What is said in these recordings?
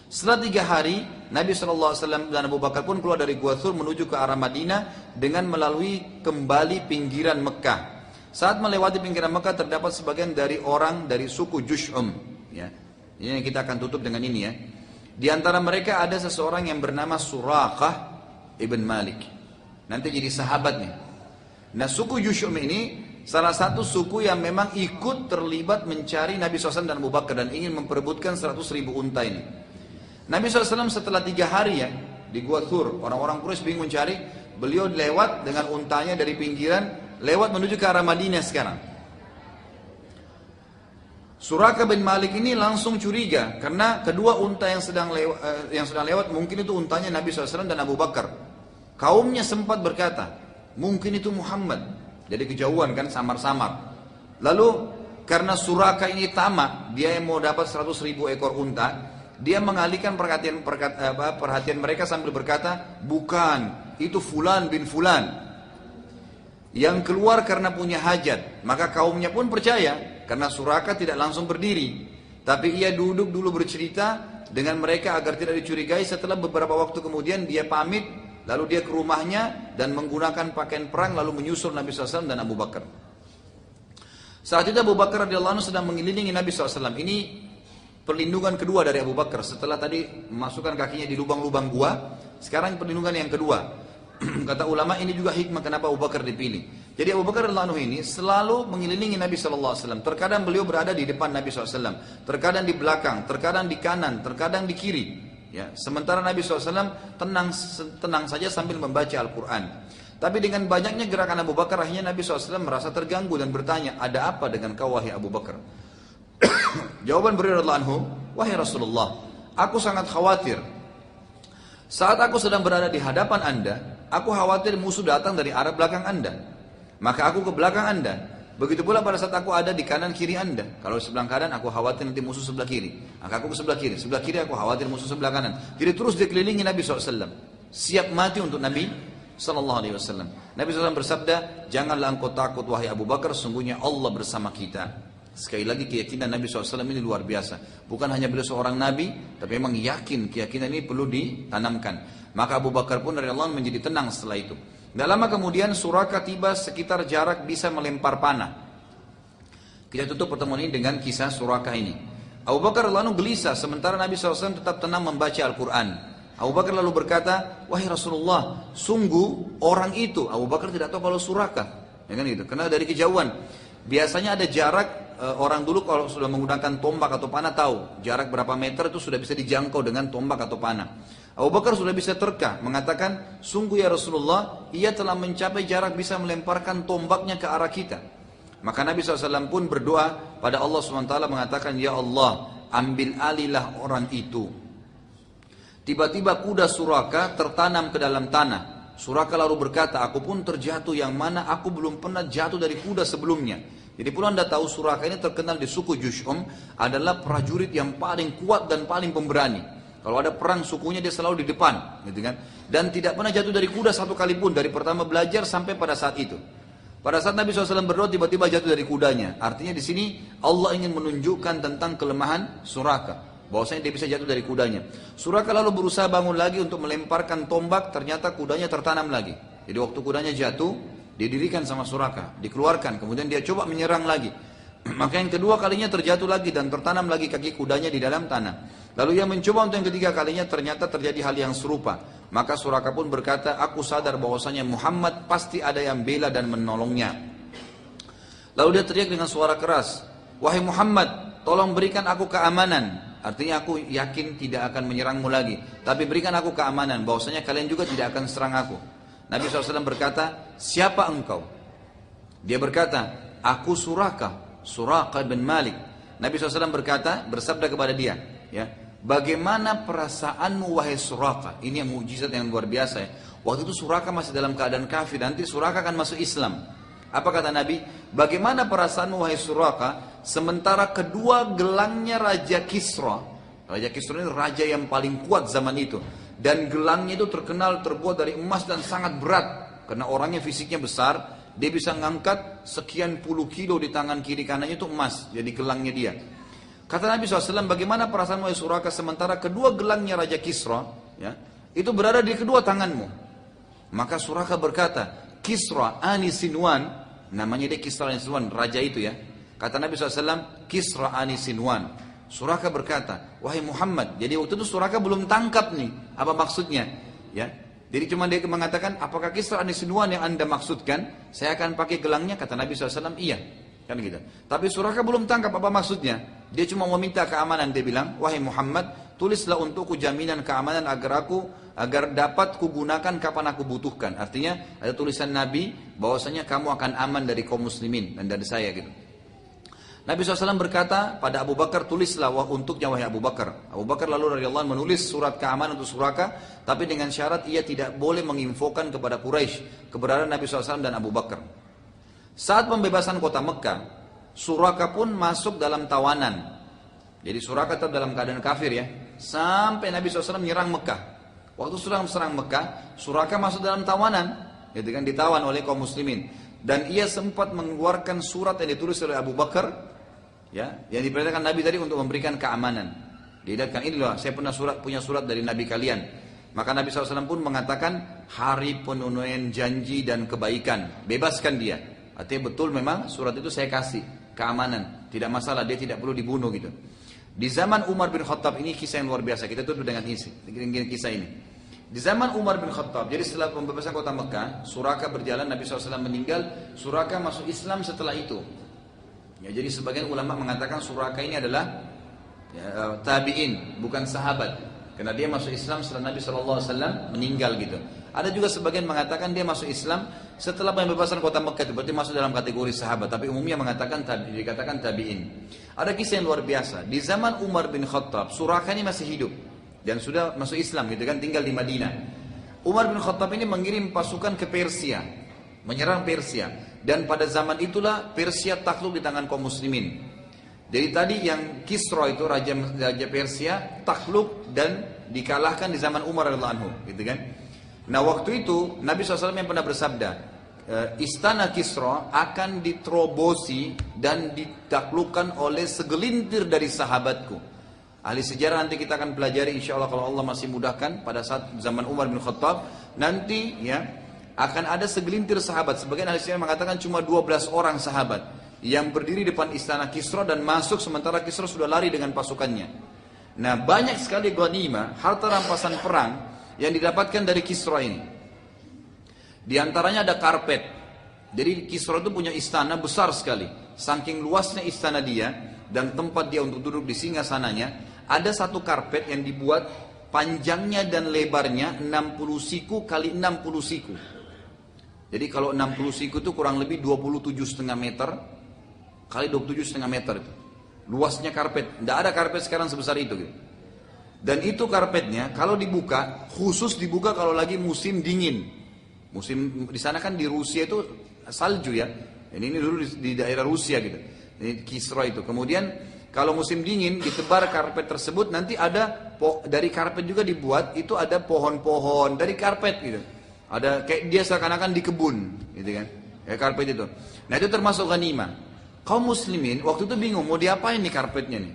Setelah 3 hari, Nabi SAW dan Abu Bakar pun keluar dari Gua Thur menuju ke arah Madinah dengan melalui kembali pinggiran Mekah. Saat melewati pinggiran Mekah terdapat sebagian dari orang dari suku Jush'um. Ya. Ini yang kita akan tutup dengan ini ya. Di antara mereka ada seseorang yang bernama Suraqah ibn Malik. Nanti jadi sahabatnya. Nah suku Jush'um ini salah satu suku yang memang ikut terlibat mencari Nabi SAW dan Abu Bakar dan ingin memperebutkan 100.000 unta ini. Nabi SAW setelah 3 hari ya di Gua Thur, orang-orang Quraisy bingung mencari, beliau lewat dengan untanya dari pinggiran, lewat menuju ke arah Madinah sekarang. Suraqah bin Malik ini langsung curiga karena kedua unta yang sedang lewat mungkin itu untanya Nabi SAW dan Abu Bakar. Kaumnya sempat berkata, mungkin itu Muhammad. Jadi kejauhan kan, samar-samar. Lalu karena Suraqah ini tamak, dia yang mau dapat 100.000 ekor unta, dia mengalihkan perhatian mereka sambil berkata, bukan, itu Fulan bin Fulan yang keluar karena punya hajat. Maka kaumnya pun percaya karena Suraqah tidak langsung berdiri, tapi ia duduk dulu bercerita dengan mereka agar tidak dicurigai. Setelah beberapa waktu kemudian dia pamit, lalu dia ke rumahnya dan menggunakan pakaian perang lalu menyusul Nabi SAW dan Abu Bakar. Saat itu Abu Bakar radhiyallahu anhu sedang mengelilingi Nabi SAW. Ini perlindungan kedua dari Abu Bakar. Setelah tadi memasukkan kakinya di lubang-lubang gua, sekarang perlindungan yang kedua. Kata ulama ini juga hikmah kenapa Abu Bakar dipilih. Jadi Abu Bakar radhiyallahu anhu ini selalu mengelilingi Nabi SAW. Terkadang beliau berada di depan Nabi SAW, terkadang di belakang, terkadang di kanan, terkadang di kiri. Ya, sementara Nabi SAW tenang saja sambil membaca Al-Quran. Tapi dengan banyaknya gerakan Abu Bakar, akhirnya Nabi SAW merasa terganggu dan bertanya, ada apa dengan kau wahai Abu Bakar? Jawaban beliau radhiyallahu anhu, wahai Rasulullah, aku sangat khawatir. Saat aku sedang berada di hadapan Anda, aku khawatir musuh datang dari arah belakang Anda. Maka aku ke belakang Anda. Begitu pula pada saat aku ada di kanan kiri Anda. Kalau sebelah kanan aku khawatir nanti musuh sebelah kiri. Maka aku ke sebelah kiri. Sebelah kiri aku khawatir musuh sebelah kanan. Jadi terus dikelilingi Nabi SAW. Siap mati untuk Nabi SAW. Nabi SAW bersabda, janganlah engkau takut wahai Abu Bakar, sungguhnya Allah bersama kita. Sekali lagi keyakinan Nabi SAW ini luar biasa. Bukan hanya beliau seorang Nabi, tapi memang yakin keyakinan ini perlu ditanamkan. Maka Abu Bakar pun dari Allah menjadi tenang setelah itu. Tidak lama kemudian Suraqah tiba sekitar jarak bisa melempar panah. Kita tutup pertemuan ini dengan kisah Suraqah ini. Abu Bakar lalu gelisah sementara Nabi SAW tetap tenang membaca Al-Quran. Abu Bakar lalu berkata, wahai Rasulullah, sungguh orang itu. Abu Bakar tidak tahu kalau Suraqah, ya kan gitu, karena dari kejauhan. Biasanya ada jarak, orang dulu kalau sudah menggunakan tombak atau panah tahu jarak berapa meter itu sudah bisa dijangkau dengan tombak atau panah. Abu Bakar sudah bisa terka, mengatakan, sungguh ya Rasulullah, ia telah mencapai jarak bisa melemparkan tombaknya ke arah kita. Maka Nabi SAW pun berdoa pada Allah SWT mengatakan, ya Allah, ambil alihlah orang itu. Tiba-tiba kuda Suraqah tertanam ke dalam tanah. Suraqah lalu berkata, aku pun terjatuh yang mana aku belum pernah jatuh dari kuda sebelumnya. Jadi pula anda tahu Suraqah ini terkenal di suku Jush'um adalah prajurit yang paling kuat dan paling pemberani. Kalau ada perang sukunya dia selalu di depan, gitu kan? Dan tidak pernah jatuh dari kuda satu kali pun dari pertama belajar sampai pada saat itu. Pada saat Nabi SAW berdoa tiba-tiba jatuh dari kudanya. Artinya di sini Allah ingin menunjukkan tentang kelemahan Suraqah, bahwasanya dia bisa jatuh dari kudanya. Suraqah lalu berusaha bangun lagi untuk melemparkan tombak, ternyata kudanya tertanam lagi. Jadi waktu kudanya jatuh, didirikan sama Suraqah, dikeluarkan, kemudian dia coba menyerang lagi. Maka yang kedua kalinya terjatuh lagi dan tertanam lagi kaki kudanya di dalam tanah. Lalu ia mencoba untuk yang ketiga kalinya, ternyata terjadi hal yang serupa. Maka Suraqah pun berkata, aku sadar bahwasanya Muhammad pasti ada yang bela dan menolongnya. Lalu dia teriak dengan suara keras, wahai Muhammad, tolong berikan aku keamanan. Artinya aku yakin tidak akan menyerangmu lagi, tapi berikan aku keamanan bahwasanya kalian juga tidak akan serang aku. Nabi SAW berkata, siapa engkau? Dia berkata, aku Suraqah bin Malik. Nabi SAW bersabda kepada dia, ya, bagaimana perasaanmu wahai Suraqah? Ini yang mukjizat yang luar biasa ya. Waktu itu Suraqah masih dalam keadaan kafir, nanti Suraqah akan masuk Islam. Apa kata Nabi? Bagaimana perasaanmu wahai Suraqah? Sementara kedua gelangnya Raja Kisra. Raja Kisra ini raja yang paling kuat zaman itu. Dan gelangnya itu terkenal terbuat dari emas dan sangat berat. Karena orangnya fisiknya besar, dia bisa ngangkat sekian puluh kilo di tangan kiri kanannya itu emas. Jadi gelangnya dia. Kata Nabi SAW, bagaimana perasaan wahai Suraka sementara kedua gelangnya Raja Kisra, ya, itu berada di kedua tanganmu. Maka Suraka berkata, Kisra Ani Sinwan, namanya dia Kisra Ani Sinwan, raja itu ya. Kata Nabi SAW, Kisra Ani Sinwan. Suraka berkata, wahai Muhammad, jadi waktu itu Suraka belum tangkap nih, apa maksudnya, ya. Jadi cuma dia mengatakan, apakah Kisra Ani Sinwan yang anda maksudkan? Saya akan pakai gelangnya. Kata Nabi SAW, iya. Kan gitu. Tapi Suraka belum tangkap apa maksudnya. Dia cuma meminta keamanan. Dia bilang, wahai Muhammad, tulislah untukku jaminan keamanan agar dapat kugunakan kapan aku butuhkan. Artinya ada tulisan Nabi bahwasanya kamu akan aman dari kaum muslimin dan dari saya gitu. Nabi SAW berkata pada Abu Bakar, tulislah untuknya wahai Abu Bakar. Abu Bakar lalu radhiyallahu anhu menulis surat keamanan untuk Suraka, tapi dengan syarat ia tidak boleh menginfokan kepada Quraisy keberadaan Nabi SAW dan Abu Bakar. Saat pembebasan kota Mekah, Suraka pun masuk dalam tawanan. Jadi Suraka tetap dalam keadaan kafir ya, sampai Nabi SAW menyerang Mekah. Waktu serang Mekah, Suraka masuk dalam tawanan, gitu kan, ditawan oleh kaum muslimin. Dan ia sempat mengeluarkan surat yang ditulis oleh Abu Bakar, ya, yang diperintahkan Nabi tadi untuk memberikan keamanan. Dilihatkan, ini loh, saya punya surat dari Nabi kalian. Maka Nabi SAW pun mengatakan, hari penuaian janji dan kebaikan, bebaskan dia. Artinya betul memang surat itu saya kasih keamanan, tidak masalah, dia tidak perlu dibunuh gitu. Di zaman Umar bin Khattab, ini kisah yang luar biasa, kita tutup dengan kisah ini. Di zaman Umar bin Khattab, jadi setelah pembebasan kota Mekah, Suraka berjalan, Nabi SAW meninggal, Suraka masuk Islam setelah itu. Ya, jadi sebagian ulama mengatakan Suraka ini adalah ya, tabi'in, bukan sahabat. Karena dia masuk Islam setelah Nabi SAW meninggal gitu. Ada juga sebagian mengatakan dia masuk Islam setelah pembebasan kota Mekah, itu berarti masuk dalam kategori sahabat. Tapi umumnya mengatakan dikatakan tabi'in. Ada kisah yang luar biasa. Di zaman Umar bin Khattab, Suraka ini masih hidup dan sudah masuk Islam gitu kan, tinggal di Madinah. Umar bin Khattab ini mengirim pasukan ke Persia, menyerang Persia. Dan pada zaman itulah Persia takluk di tangan kaum muslimin. Jadi tadi yang Kisra itu raja Persia takluk dan dikalahkan di zaman Umar radhiyallahu anhu, gitu kan? Nah waktu itu Nabi SAW yang pernah bersabda, istana Kisra akan diterobosi dan ditaklukkan oleh segelintir dari sahabatku. Ahli sejarah nanti kita akan pelajari insya Allah kalau Allah masih mudahkan pada saat zaman Umar bin Khattab nanti ya akan ada segelintir sahabat. Sebagian ahli sejarah mengatakan cuma 12 orang sahabat yang berdiri depan istana Kisra dan masuk sementara Kisra sudah lari dengan pasukannya. Nah banyak sekali ghanimah, harta rampasan perang yang didapatkan dari Kisra ini. Di antaranya ada karpet. Jadi Kisra itu punya istana besar sekali. Saking luasnya istana dia dan tempat dia untuk duduk di singgasananya, ada satu karpet yang dibuat panjangnya dan lebarnya 60 siku kali 60 siku. Jadi kalau 60 siku itu kurang lebih 27,5 meter kali 27,5 meter itu. Luasnya karpet. Tidak ada karpet sekarang sebesar itu gitu. Dan itu karpetnya kalau dibuka, khusus dibuka kalau lagi musim dingin. Musim di sana kan di Rusia itu salju ya. Ini dulu di daerah Rusia gitu. Ini Kisra itu. Kemudian kalau musim dingin ditebar karpet tersebut, nanti ada dari karpet juga dibuat itu ada pohon-pohon dari karpet gitu. Ada kayak dia seakan-akan di kebun gitu kan. Kayak karpet itu. Nah itu termasuk ghanimah. Kaum muslimin waktu itu bingung mau diapain nih karpetnya nih.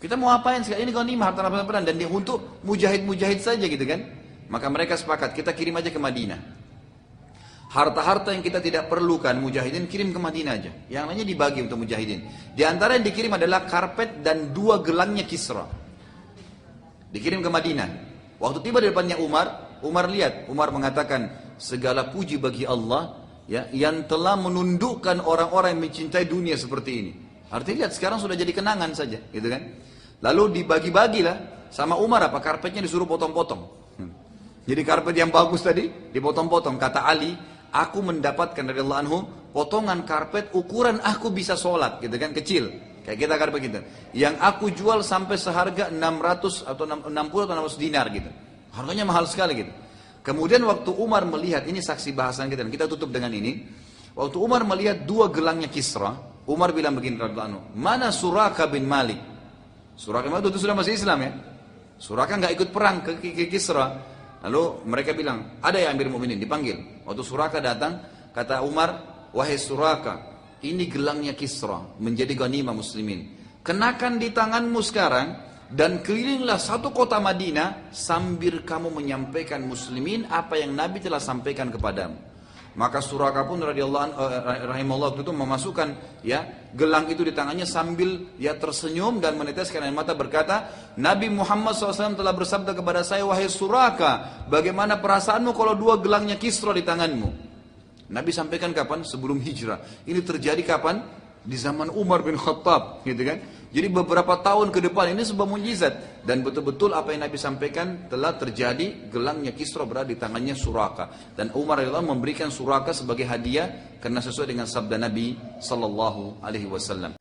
Kita mau apain sekarang, ini ghanimah harta rampasan perang dan dia untuk mujahid-mujahid saja gitu kan. Maka mereka sepakat kita kirim aja ke Madinah. Harta-harta yang kita tidak perlukan mujahidin kirim ke Madinah aja. Yang lainnya dibagi untuk mujahidin. Di antara yang dikirim adalah karpet dan 2 gelangnya Kisra. Dikirim ke Madinah. Waktu tiba di depannya Umar lihat, Umar mengatakan segala puji bagi Allah ya yang telah menundukkan orang-orang yang mencintai dunia seperti ini. Artinya lihat sekarang sudah jadi kenangan saja, gitu kan? Lalu dibagi-bagilah sama Umar apa karpetnya disuruh potong-potong. Jadi karpet yang bagus tadi dipotong-potong. Kata Ali, aku mendapatkan dari Allah anhu potongan karpet ukuran aku bisa sholat, gitu kan, kecil. Kayak kita karpet gitu. Yang aku jual sampai seharga 600 atau 60 atau 600 dinar gitu. Harganya mahal sekali gitu. Kemudian waktu Umar melihat, ini saksi bahasan kita, dan kita tutup dengan ini. Waktu Umar melihat 2 gelangnya Kisra, Umar bilang begini radhiyallahu anhu, mana Suraka bin Malik? Suraka itu sudah masih Islam ya. Suraka nggak ikut perang ke Kisra. Lalu mereka bilang, ada ya Amir Mu'minin, dipanggil. Waktu Suraka datang, kata Umar, wahai Suraka, ini gelangnya Kisra, menjadi ghanimah muslimin. kenakan di tanganmu sekarang dan kelilinglah satu kota Madinah sambil kamu menyampaikan muslimin apa yang Nabi telah sampaikan kepadamu. Maka Suraka pun rahimahullah waktu itu memasukkan ya gelang itu di tangannya sambil ya tersenyum dan meneteskan air mata berkata, Nabi Muhammad SAW telah bersabda kepada saya, wahai Suraka, bagaimana perasaanmu kalau dua gelangnya Kisra di tanganmu? Nabi sampaikan kapan? Sebelum hijrah. Ini terjadi kapan? Di zaman Umar bin Khattab, gitu kan? Jadi beberapa tahun ke depan ini sebuah mujizat dan betul-betul apa yang Nabi sampaikan telah terjadi. Gelangnya Kisra berada di tangannya Suraka dan Umar radhiyallahu anhu memberikan Suraka sebagai hadiah karena sesuai dengan sabda Nabi sallallahu alaihi wasallam.